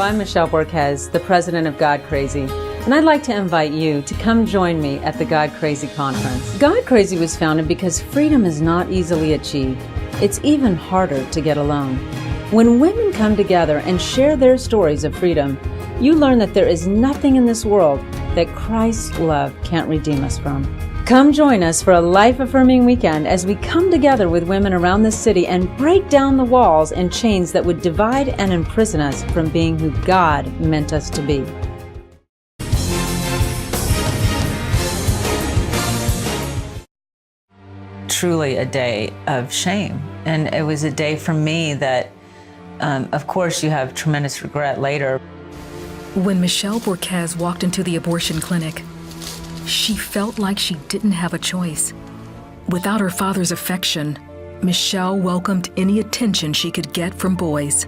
I'm Michelle Borquez, the president of God Crazy, and I'd like to invite you to come join me at the God Crazy Conference. God Crazy was founded because freedom is not easily achieved. It's even harder to get alone. When women come together and share their stories of freedom, you learn that there is nothing in this world that Christ's love can't redeem us from. Come join us for a life-affirming weekend as we come together with women around the city and break down the walls and chains that would divide and imprison us from being who God meant us to be. Truly a day of shame. And it was a day for me that, of course, you have tremendous regret later. When Michelle Borquez walked into the abortion clinic, she felt like she didn't have a choice. Without her father's affection, Michelle welcomed any attention she could get from boys.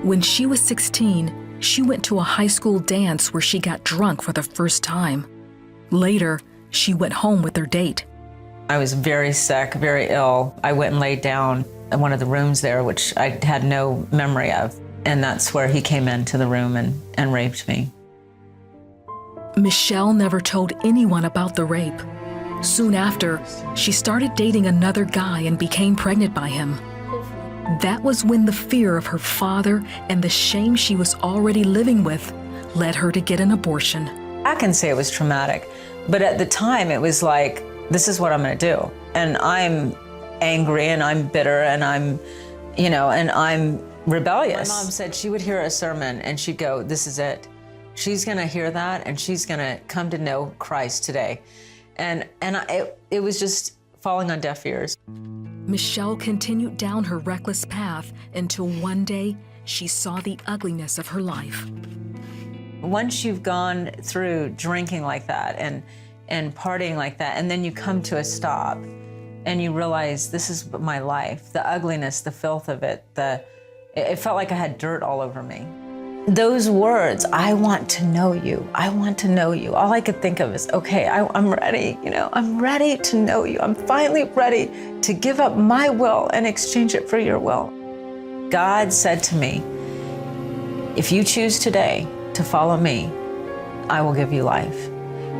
When she was 16, she went to a high school dance where she got drunk for the first time. Later, she went home with her date. I was very sick, very ill. I went and laid down in one of the rooms there, which I had no memory of. And that's where he came into the room and raped me. Michelle never told anyone about the rape. Soon after, she started dating another guy and became pregnant by him. That was when the fear of her father and the shame she was already living with led her to get an abortion. I can say it was traumatic, but at the time it was like, this is what I'm gonna do. And I'm angry and I'm bitter and I'm rebellious. My mom said she would hear a sermon and she'd go, this is it. She's gonna hear that and she's gonna come to know Christ today. And it was just falling on deaf ears. Michelle continued down her reckless path until one day she saw the ugliness of her life. Once you've gone through drinking like that and partying like that, and then you come to a stop and you realize this is my life, the ugliness, the filth of it, it felt like I had dirt all over me. Those words, I want to know you, I want to know you. All I could think of is, okay, I'm ready, I'm ready to know you. I'm finally ready to give up my will and exchange it for your will. God said to me, if you choose today to follow me, I will give you life.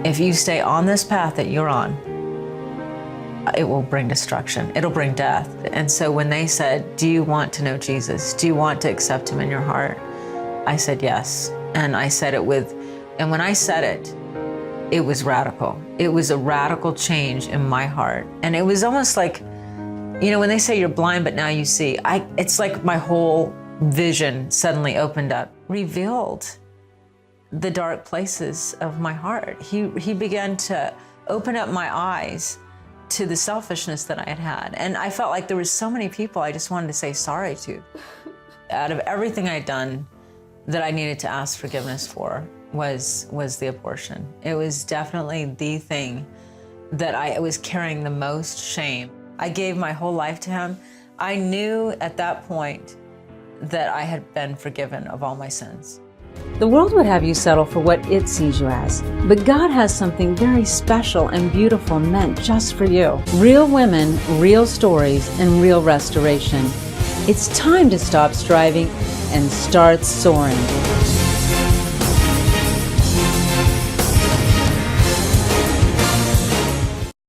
If you stay on this path that you're on, it will bring destruction. It'll bring death. And so when they said, do you want to know Jesus? Do you want to accept him in your heart? I said yes. And I said it and when I said it, it was radical. It was a radical change in my heart. And it was almost like, when they say you're blind, but now you see, it's like my whole vision suddenly opened up, revealed the dark places of my heart. He began to open up my eyes to the selfishness that I had had. And I felt like there was so many people I just wanted to say sorry to. Out of everything I'd done that I needed to ask forgiveness for was the abortion. It was definitely the thing that I was carrying the most shame. I gave my whole life to him. I knew at that point that I had been forgiven of all my sins. The world would have you settle for what it sees you as, but God has something very special and beautiful meant just for you. Real women, real stories, and real restoration. It's time to stop striving and start soaring.